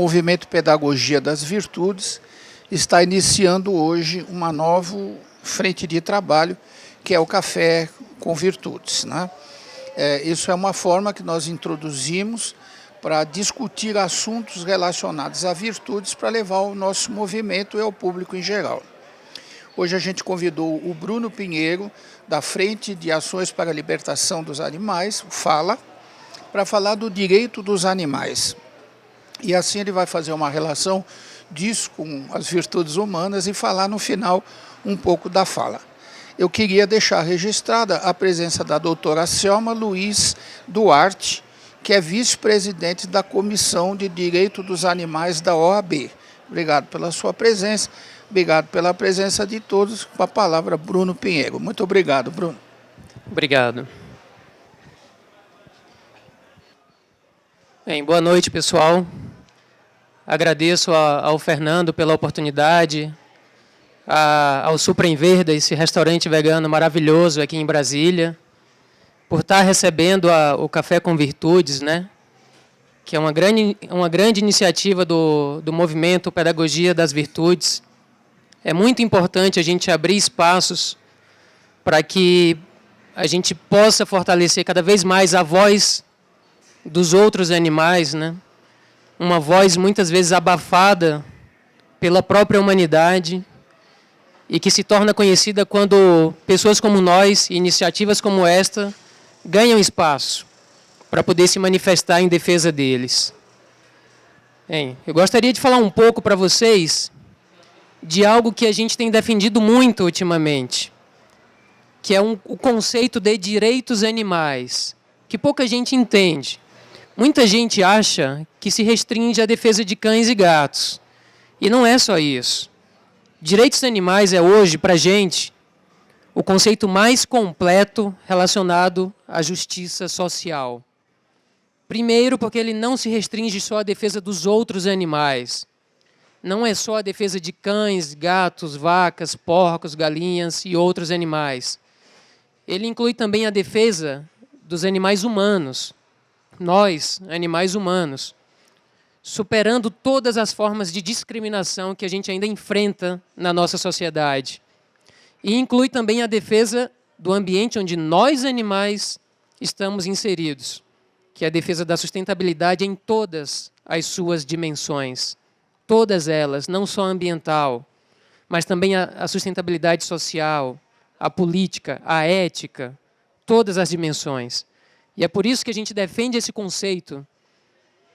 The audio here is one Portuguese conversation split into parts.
Movimento Pedagogia das Virtudes está iniciando hoje uma nova frente de trabalho, que é o Café com Virtudes, né? Isso é uma forma que nós introduzimos para discutir assuntos relacionados a virtudes para levar o nosso movimento e ao público em geral. Hoje a gente convidou o Bruno Pinheiro, da Frente de Ações para a Libertação dos Animais, o FALA, para falar do direito dos animais. E assim ele vai fazer uma relação disso com as virtudes humanas e falar no final um pouco da fala. Eu queria deixar registrada a presença da doutora Selma Luiz Duarte, que é vice-presidente da Comissão de Direito dos Animais da OAB. Obrigado pela sua presença, obrigado pela presença de todos. Com a palavra, Bruno Pinheiro. Muito obrigado, Bruno. Obrigado. Bem, boa noite, pessoal. Agradeço ao Fernando pela oportunidade, ao Suprem Verde, esse restaurante vegano maravilhoso aqui em Brasília, por estar recebendo o Café com Virtudes, né? Que é uma grande iniciativa do movimento Pedagogia das Virtudes. É muito importante a gente abrir espaços para que a gente possa fortalecer cada vez mais a voz dos outros animais, né? Uma voz muitas vezes abafada pela própria humanidade e que se torna conhecida quando pessoas como nós, iniciativas como esta, ganham espaço para poder se manifestar em defesa deles. Bem, eu gostaria de falar um pouco para vocês de algo que a gente tem defendido muito ultimamente, que é o conceito de direitos animais, que pouca gente entende. Muita gente acha que se restringe à defesa de cães e gatos. E não é só isso. Direitos animais é hoje, para a gente, o conceito mais completo relacionado à justiça social. Primeiro, porque ele não se restringe só à defesa dos outros animais. Não é só a defesa de cães, gatos, vacas, porcos, galinhas e outros animais. Ele inclui também a defesa dos animais humanos. Nós, animais humanos, superando todas as formas de discriminação que a gente ainda enfrenta na nossa sociedade. E inclui também a defesa do ambiente onde nós, animais, estamos inseridos, que é a defesa da sustentabilidade em todas as suas dimensões. Todas elas, não só ambiental, mas também a sustentabilidade social, a política, a ética, todas as dimensões. E é por isso que a gente defende esse conceito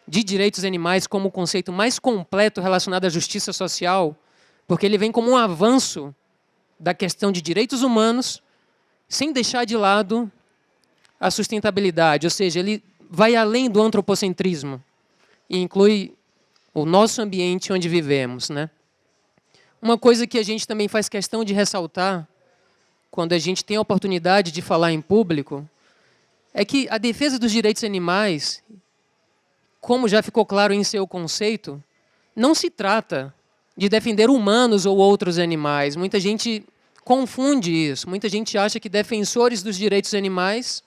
de direitos animais como o conceito mais completo relacionado à justiça social, porque ele vem como um avanço da questão de direitos humanos, sem deixar de lado a sustentabilidade, ou seja, ele vai além do antropocentrismo e inclui o nosso ambiente onde vivemos, né? Uma coisa que a gente também faz questão de ressaltar, quando a gente tem a oportunidade de falar em público, é que a defesa dos direitos animais, como já ficou claro em seu conceito, não se trata de defender humanos ou outros animais. Muita gente confunde isso. Muita gente acha que defensores dos direitos animais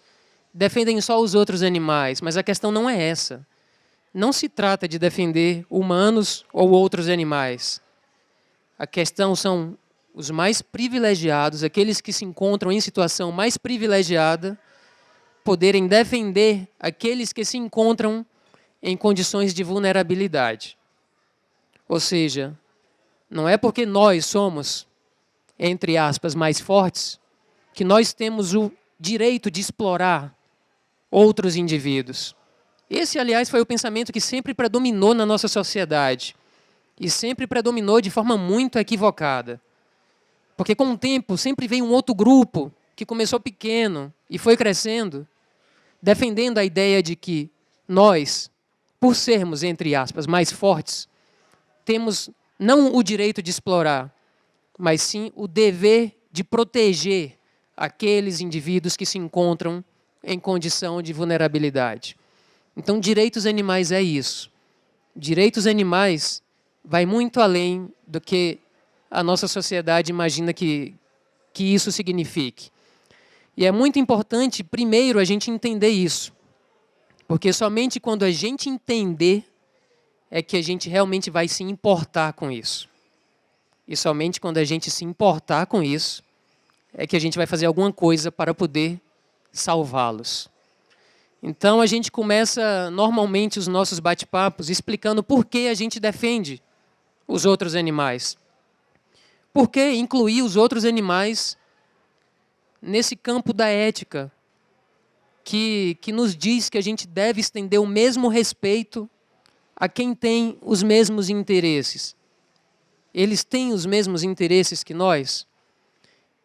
defendem só os outros animais, mas a questão não é essa. Não se trata de defender humanos ou outros animais. A questão são os mais privilegiados, aqueles que se encontram em situação mais privilegiada, poderem defender aqueles que se encontram em condições de vulnerabilidade. Ou seja, não é porque nós somos, entre aspas, mais fortes, que nós temos o direito de explorar outros indivíduos. Esse, aliás, foi o pensamento que sempre predominou na nossa sociedade e sempre predominou de forma muito equivocada. Porque com o tempo sempre veio um outro grupo que começou pequeno e foi crescendo, defendendo a ideia de que nós, por sermos, entre aspas, mais fortes, temos não o direito de explorar, mas sim o dever de proteger aqueles indivíduos que se encontram em condição de vulnerabilidade. Então, direitos animais é isso. Direitos animais vai muito além do que a nossa sociedade imagina que isso signifique. E é muito importante, primeiro, a gente entender isso. Porque somente quando a gente entender é que a gente realmente vai se importar com isso. E somente quando a gente se importar com isso, é que a gente vai fazer alguma coisa para poder salvá-los. Então, a gente começa normalmente os nossos bate-papos explicando por que a gente defende os outros animais. Por que incluir os outros animais nesse campo da ética, que nos diz que a gente deve estender o mesmo respeito a quem tem os mesmos interesses. Eles têm os mesmos interesses que nós?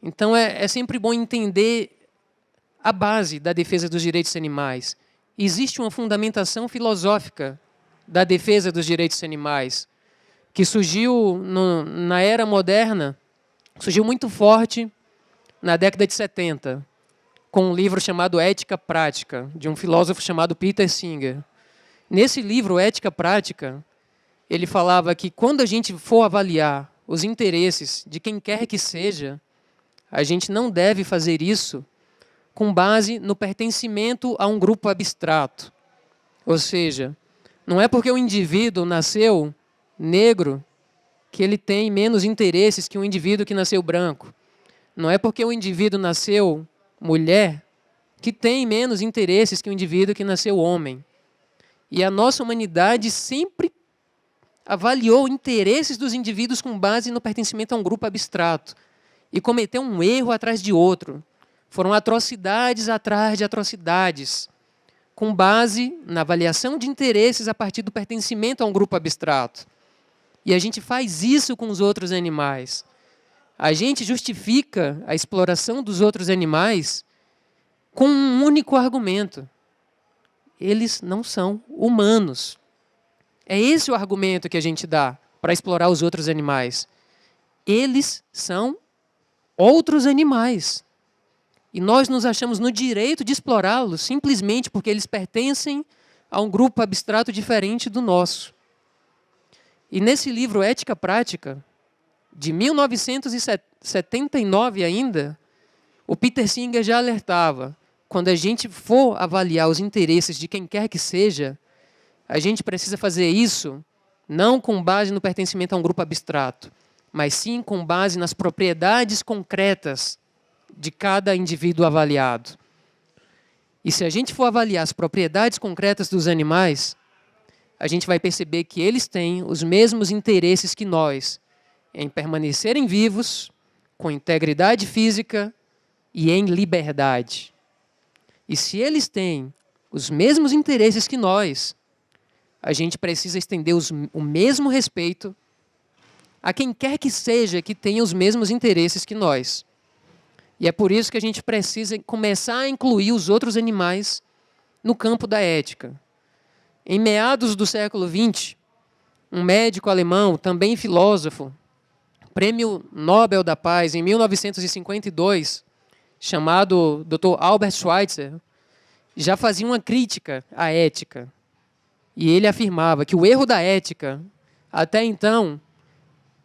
Então, é sempre bom entender a base da defesa dos direitos animais. Existe uma fundamentação filosófica da defesa dos direitos animais, que surgiu na era moderna, surgiu muito forte na década de 70, com um livro chamado Ética Prática, de um filósofo chamado Peter Singer. Nesse livro, Ética Prática, ele falava que quando a gente for avaliar os interesses de quem quer que seja, a gente não deve fazer isso com base no pertencimento a um grupo abstrato. Ou seja, não é porque o indivíduo nasceu negro que ele tem menos interesses que um indivíduo que nasceu branco. Não é porque o indivíduo nasceu mulher que tem menos interesses que o indivíduo que nasceu homem. E a nossa humanidade sempre avaliou interesses dos indivíduos com base no pertencimento a um grupo abstrato e cometeu um erro atrás de outro. Foram atrocidades atrás de atrocidades, com base na avaliação de interesses a partir do pertencimento a um grupo abstrato. E a gente faz isso com os outros animais. A gente justifica a exploração dos outros animais com um único argumento. Eles não são humanos. É esse o argumento que a gente dá para explorar os outros animais. Eles são outros animais. E nós nos achamos no direito de explorá-los simplesmente porque eles pertencem a um grupo abstrato diferente do nosso. E nesse livro Ética Prática, de 1979 ainda, o Peter Singer já alertava: quando a gente for avaliar os interesses de quem quer que seja, a gente precisa fazer isso não com base no pertencimento a um grupo abstrato, mas sim com base nas propriedades concretas de cada indivíduo avaliado. E se a gente for avaliar as propriedades concretas dos animais, a gente vai perceber que eles têm os mesmos interesses que nós, em permanecerem vivos, com integridade física e em liberdade. E se eles têm os mesmos interesses que nós, a gente precisa estender o mesmo respeito a quem quer que seja que tenha os mesmos interesses que nós. E é por isso que a gente precisa começar a incluir os outros animais no campo da ética. Em meados do século XX, um médico alemão, também filósofo, Prêmio Nobel da Paz em 1952, chamado Dr. Albert Schweitzer, já fazia uma crítica à ética. E ele afirmava que o erro da ética, até então,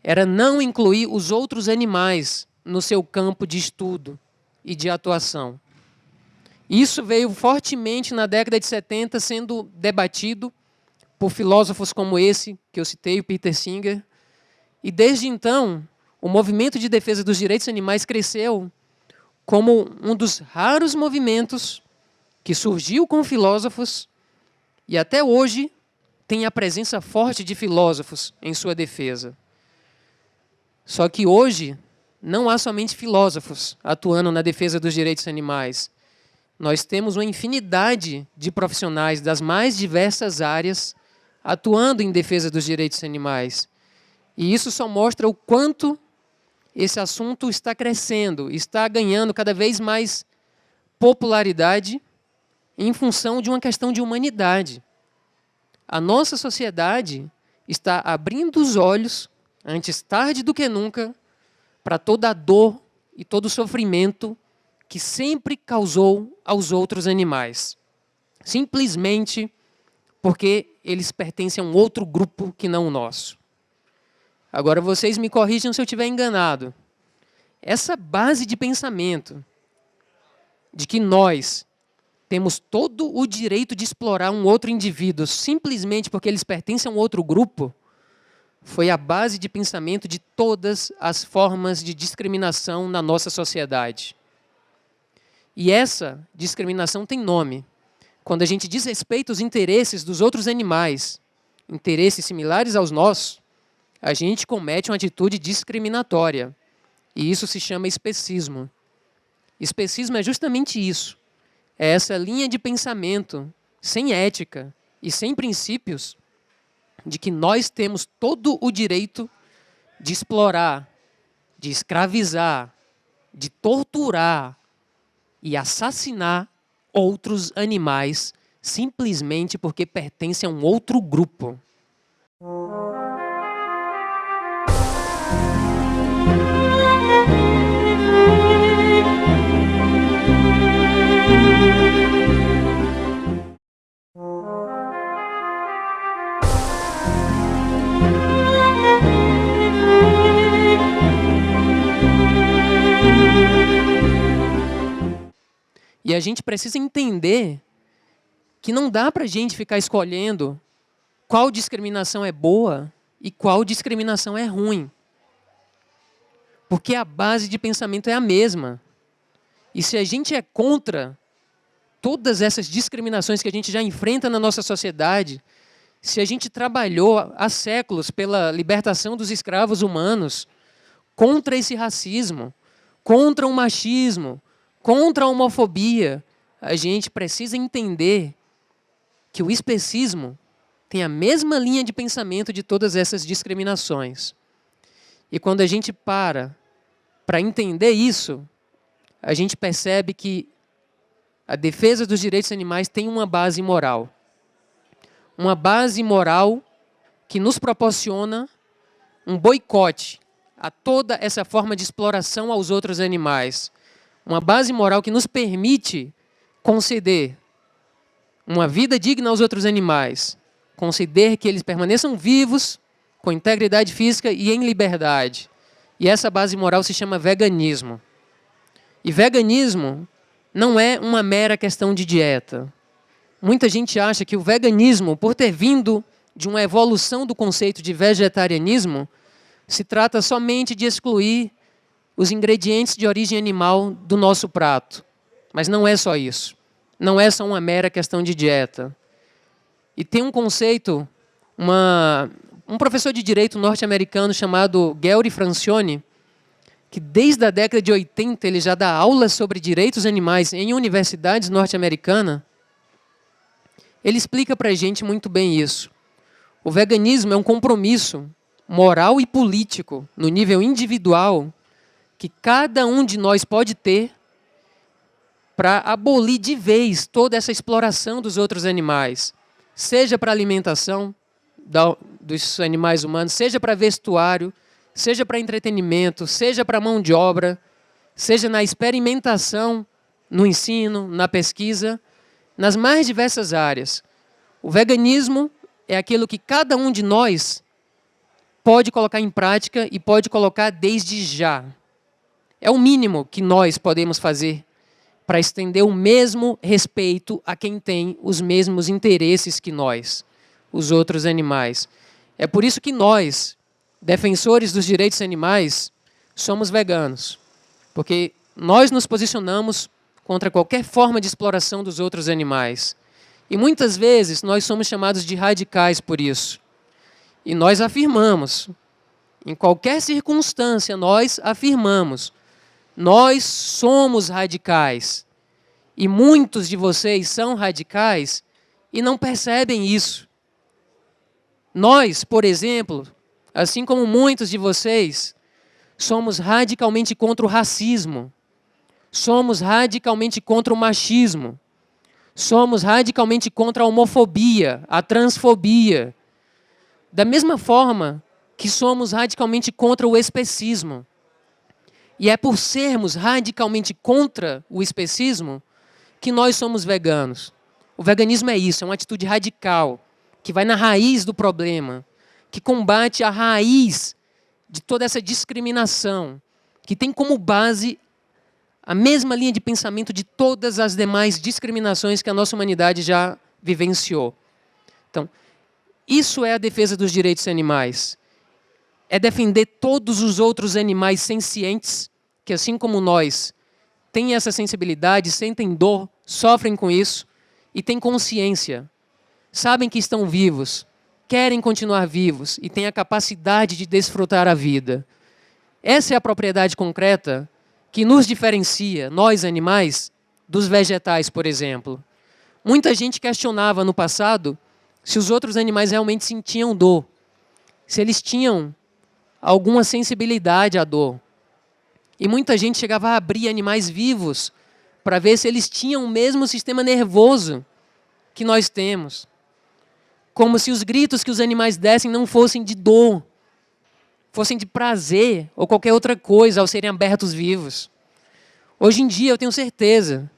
era não incluir os outros animais no seu campo de estudo e de atuação. Isso veio fortemente na década de 70 sendo debatido por filósofos como esse que eu citei, o Peter Singer. E desde então, o movimento de defesa dos direitos animais cresceu como um dos raros movimentos que surgiu com filósofos e até hoje tem a presença forte de filósofos em sua defesa. Só que hoje não há somente filósofos atuando na defesa dos direitos animais. Nós temos uma infinidade de profissionais das mais diversas áreas atuando em defesa dos direitos animais. E isso só mostra o quanto esse assunto está crescendo, está ganhando cada vez mais popularidade em função de uma questão de humanidade. A nossa sociedade está abrindo os olhos, antes tarde do que nunca, para toda a dor e todo o sofrimento que sempre causou aos outros animais. Simplesmente porque eles pertencem a um outro grupo que não o nosso. Agora, vocês me corrijam se eu estiver enganado. Essa base de pensamento de que nós temos todo o direito de explorar um outro indivíduo simplesmente porque eles pertencem a um outro grupo, foi a base de pensamento de todas as formas de discriminação na nossa sociedade. E essa discriminação tem nome. Quando a gente desrespeita os interesses dos outros animais, interesses similares aos nossos, a gente comete uma atitude discriminatória. E isso se chama especismo. Especismo é justamente isso. É essa linha de pensamento, sem ética e sem princípios, de que nós temos todo o direito de explorar, de escravizar, de torturar e assassinar outros animais simplesmente porque pertencem a um outro grupo. E a gente precisa entender que não dá para a gente ficar escolhendo qual discriminação é boa e qual discriminação é ruim. Porque a base de pensamento é a mesma. E se a gente é contra todas essas discriminações que a gente já enfrenta na nossa sociedade, se a gente trabalhou há séculos pela libertação dos escravos humanos, contra esse racismo, contra o machismo, contra a homofobia, a gente precisa entender que o especismo tem a mesma linha de pensamento de todas essas discriminações. E quando a gente para entender isso, a gente percebe que a defesa dos direitos animais tem uma base moral. Uma base moral que nos proporciona um boicote a toda essa forma de exploração aos outros animais. Uma base moral que nos permite conceder uma vida digna aos outros animais, conceder que eles permaneçam vivos, com integridade física e em liberdade. E essa base moral se chama veganismo. E veganismo não é uma mera questão de dieta. Muita gente acha que o veganismo, por ter vindo de uma evolução do conceito de vegetarianismo, se trata somente de excluir os ingredientes de origem animal do nosso prato. Mas não é só isso. Não é só uma mera questão de dieta. E tem um conceito, um professor de direito norte-americano chamado Gary Francione, que desde a década de 80 ele já dá aulas sobre direitos animais em universidades norte-americanas. Ele explica para a gente muito bem isso. O veganismo é um compromisso moral e político, no nível individual, que cada um de nós pode ter para abolir de vez toda essa exploração dos outros animais, seja para alimentação dos animais humanos, seja para vestuário, seja para entretenimento, seja para mão de obra, seja na experimentação, no ensino, na pesquisa, nas mais diversas áreas. O veganismo é aquilo que cada um de nós pode colocar em prática e pode colocar desde já. É o mínimo que nós podemos fazer para estender o mesmo respeito a quem tem os mesmos interesses que nós, os outros animais. É por isso que nós, defensores dos direitos animais, somos veganos. Porque nós nos posicionamos contra qualquer forma de exploração dos outros animais. E muitas vezes nós somos chamados de radicais por isso. E nós afirmamos, em qualquer circunstância, nós afirmamos, nós somos radicais. E muitos de vocês são radicais e não percebem isso. Nós, por exemplo, assim como muitos de vocês, somos radicalmente contra o racismo. Somos radicalmente contra o machismo. Somos radicalmente contra a homofobia, a transfobia. Da mesma forma que somos radicalmente contra o especismo. E é por sermos radicalmente contra o especismo que nós somos veganos. O veganismo é isso, é uma atitude radical, que vai na raiz do problema, que combate a raiz de toda essa discriminação, que tem como base a mesma linha de pensamento de todas as demais discriminações que a nossa humanidade já vivenciou. Então, isso é a defesa dos direitos animais. É defender todos os outros animais sencientes, que assim como nós, têm essa sensibilidade, sentem dor, sofrem com isso e têm consciência. Sabem que estão vivos, querem continuar vivos e têm a capacidade de desfrutar a vida. Essa é a propriedade concreta que nos diferencia, nós animais, dos vegetais, por exemplo. Muita gente questionava no passado se os outros animais realmente sentiam dor, se eles tinham alguma sensibilidade à dor. E muita gente chegava a abrir animais vivos para ver se eles tinham o mesmo sistema nervoso que nós temos. Como se os gritos que os animais dessem não fossem de dor, fossem de prazer ou qualquer outra coisa ao serem abertos vivos. Hoje em dia eu tenho certeza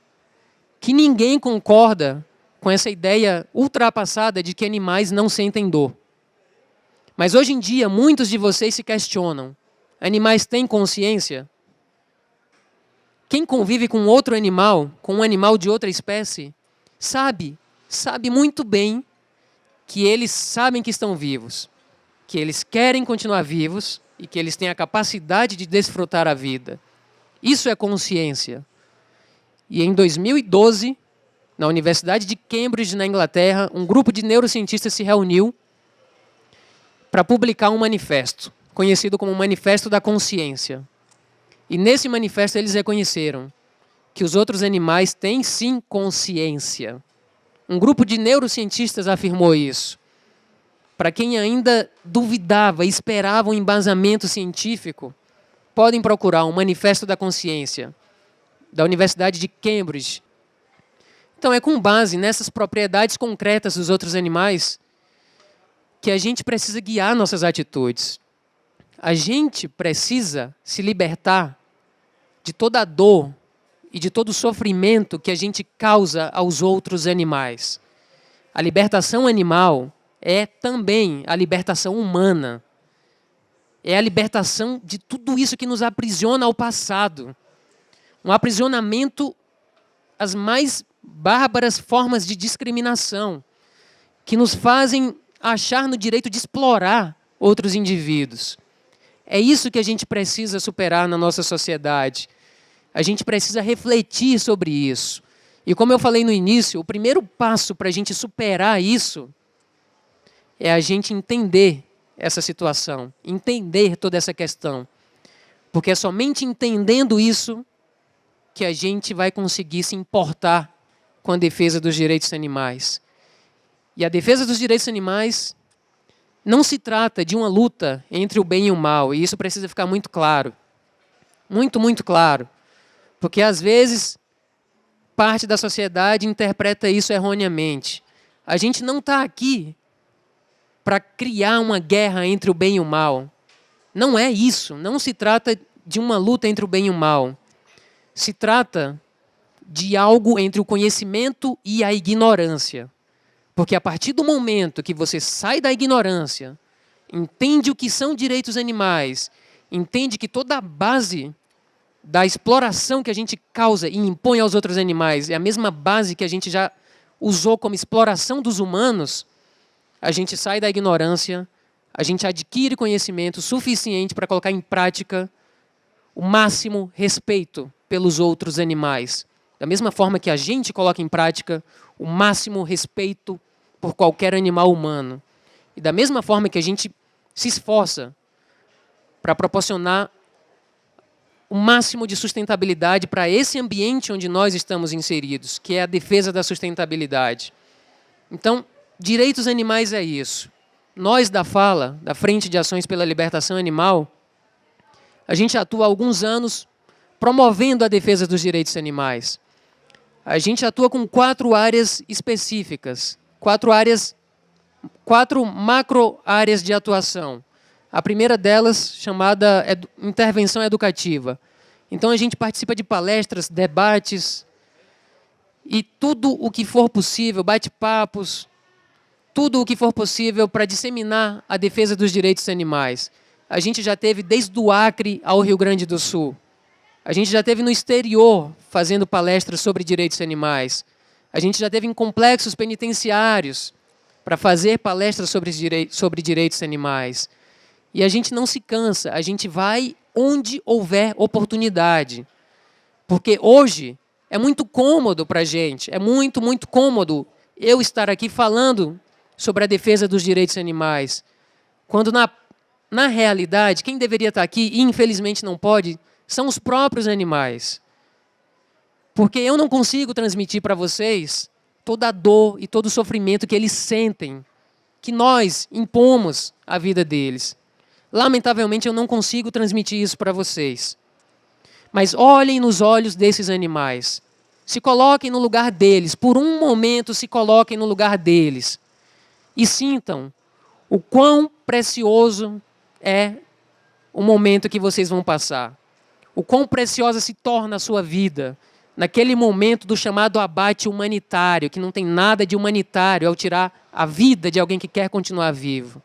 que ninguém concorda com essa ideia ultrapassada de que animais não sentem dor. Mas hoje em dia muitos de vocês se questionam: animais têm consciência? Quem convive com outro animal, com um animal de outra espécie, sabe muito bem que eles sabem que estão vivos, que eles querem continuar vivos e que eles têm a capacidade de desfrutar a vida. Isso é consciência. E em 2012, na Universidade de Cambridge, na Inglaterra, um grupo de neurocientistas se reuniu para publicar um manifesto, conhecido como Manifesto da Consciência. E nesse manifesto eles reconheceram que os outros animais têm sim consciência. Um grupo de neurocientistas afirmou isso. Para quem ainda duvidava e esperava um embasamento científico, podem procurar um Manifesto da Consciência, da Universidade de Cambridge. Então é com base nessas propriedades concretas dos outros animais que a gente precisa guiar nossas atitudes. A gente precisa se libertar de toda a dor e de todo o sofrimento que a gente causa aos outros animais. A libertação animal é também a libertação humana. É a libertação de tudo isso que nos aprisiona ao passado. Um aprisionamento às mais bárbaras formas de discriminação, que nos fazem achar no direito de explorar outros indivíduos. É isso que a gente precisa superar na nossa sociedade. A gente precisa refletir sobre isso. E como eu falei no início, o primeiro passo para a gente superar isso é a gente entender essa situação, entender toda essa questão. Porque é somente entendendo isso que a gente vai conseguir se importar com a defesa dos direitos animais. E a defesa dos direitos animais não se trata de uma luta entre o bem e o mal, e isso precisa ficar muito claro. Muito, muito claro. Porque, às vezes, parte da sociedade interpreta isso erroneamente. A gente não está aqui para criar uma guerra entre o bem e o mal. Não é isso. Não se trata de uma luta entre o bem e o mal. Se trata de algo entre o conhecimento e a ignorância. Porque a partir do momento que você sai da ignorância, entende o que são direitos animais, entende que toda a base da exploração que a gente causa e impõe aos outros animais é a mesma base que a gente já usou como exploração dos humanos, a gente sai da ignorância, a gente adquire conhecimento suficiente para colocar em prática o máximo respeito pelos outros animais. Da mesma forma que a gente coloca em prática o máximo respeito por qualquer animal humano. E da mesma forma que a gente se esforça para proporcionar o máximo de sustentabilidade para esse ambiente onde nós estamos inseridos, que é a defesa da sustentabilidade. Então, direitos animais é isso. Nós da Fala, da Frente de Ações pela Libertação Animal, a gente atua há alguns anos promovendo a defesa dos direitos animais. A gente atua com 4 áreas específicas, 4 macro áreas de atuação. A primeira delas, chamada intervenção educativa. Então, a gente participa de palestras, debates e tudo o que for possível, bate-papos, tudo o que for possível para disseminar a defesa dos direitos animais. A gente já teve desde o Acre ao Rio Grande do Sul. A gente já esteve no exterior fazendo palestras sobre direitos animais. A gente já esteve em complexos penitenciários para fazer palestras sobre direitos animais. E a gente não se cansa, a gente vai onde houver oportunidade. Porque hoje é muito cômodo para a gente, é muito, muito cômodo eu estar aqui falando sobre a defesa dos direitos animais. Quando, na realidade, quem deveria estar aqui e infelizmente não pode, são os próprios animais. Porque eu não consigo transmitir para vocês toda a dor e todo o sofrimento que eles sentem, que nós impomos à vida deles. Lamentavelmente, eu não consigo transmitir isso para vocês. Mas olhem nos olhos desses animais. Se coloquem no lugar deles. Por um momento, se coloquem no lugar deles. E sintam o quão precioso é o momento que vocês vão passar. O quão preciosa se torna a sua vida naquele momento do chamado abate humanitário, que não tem nada de humanitário ao tirar a vida de alguém que quer continuar vivo.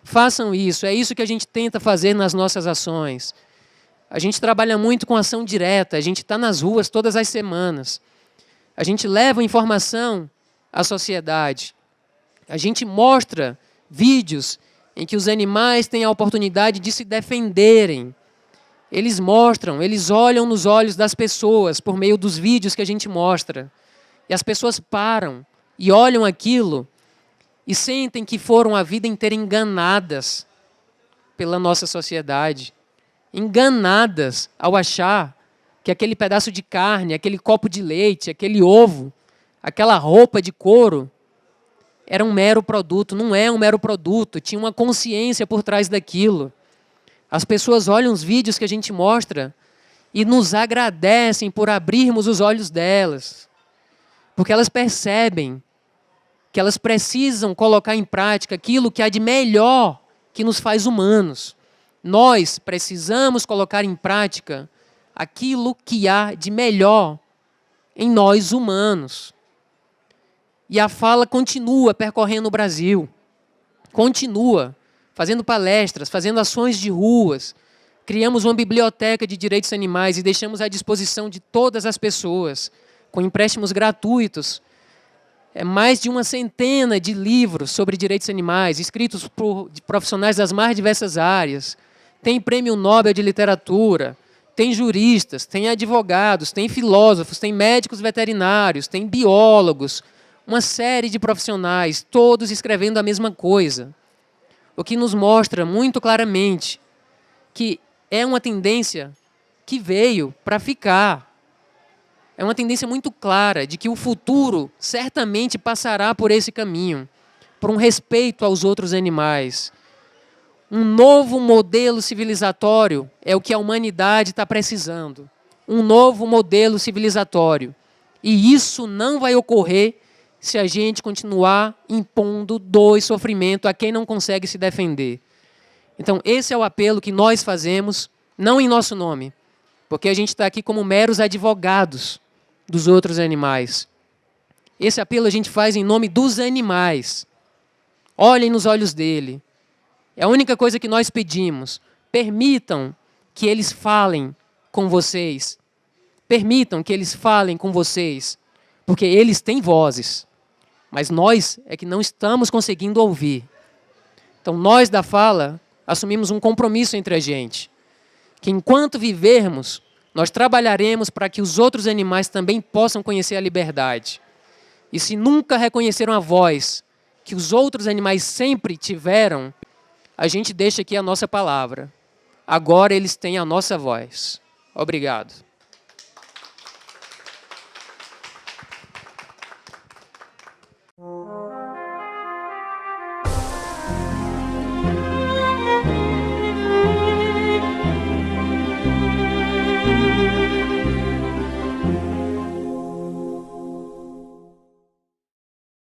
Façam isso, é isso que a gente tenta fazer nas nossas ações. A gente trabalha muito com ação direta, a gente está nas ruas todas as semanas. A gente leva informação à sociedade. A gente mostra vídeos em que os animais têm a oportunidade de se defenderem. Eles mostram, eles olham nos olhos das pessoas por meio dos vídeos que a gente mostra. E as pessoas param e olham aquilo e sentem que foram a vida inteira enganadas pela nossa sociedade. Enganadas ao achar que aquele pedaço de carne, aquele copo de leite, aquele ovo, aquela roupa de couro era um mero produto. Não é um mero produto, tinha uma consciência por trás daquilo. As pessoas olham os vídeos que a gente mostra e nos agradecem por abrirmos os olhos delas, porque elas percebem que elas precisam colocar em prática aquilo que há de melhor que nos faz humanos. Nós precisamos colocar em prática aquilo que há de melhor em nós humanos. E a fala continua percorrendo o Brasil. Continua fazendo palestras, fazendo ações de ruas. Criamos uma biblioteca de direitos animais e deixamos à disposição de todas as pessoas, com empréstimos gratuitos, mais de 100 de livros sobre direitos animais, escritos por profissionais das mais diversas áreas. Tem prêmio Nobel de literatura, tem juristas, tem advogados, tem filósofos, tem médicos veterinários, tem biólogos, uma série de profissionais, todos escrevendo a mesma coisa. O que nos mostra muito claramente que é uma tendência que veio para ficar. É uma tendência muito clara de que o futuro certamente passará por esse caminho, por um respeito aos outros animais. Um novo modelo civilizatório é o que a humanidade está precisando. Um novo modelo civilizatório. E isso não vai ocorrer se a gente continuar impondo dor e sofrimento a quem não consegue se defender. Então, esse é o apelo que nós fazemos, não em nosso nome, porque a gente está aqui como meros advogados dos outros animais. Esse apelo a gente faz em nome dos animais. Olhem nos olhos dele. É a única coisa que nós pedimos. Permitam que eles falem com vocês. Permitam que eles falem com vocês, porque eles têm vozes. Mas nós é que não estamos conseguindo ouvir. Então, nós da fala assumimos um compromisso entre a gente, que enquanto vivermos, nós trabalharemos para que os outros animais também possam conhecer a liberdade. E se nunca reconheceram a voz que os outros animais sempre tiveram, a gente deixa aqui a nossa palavra. Agora eles têm a nossa voz. Obrigado.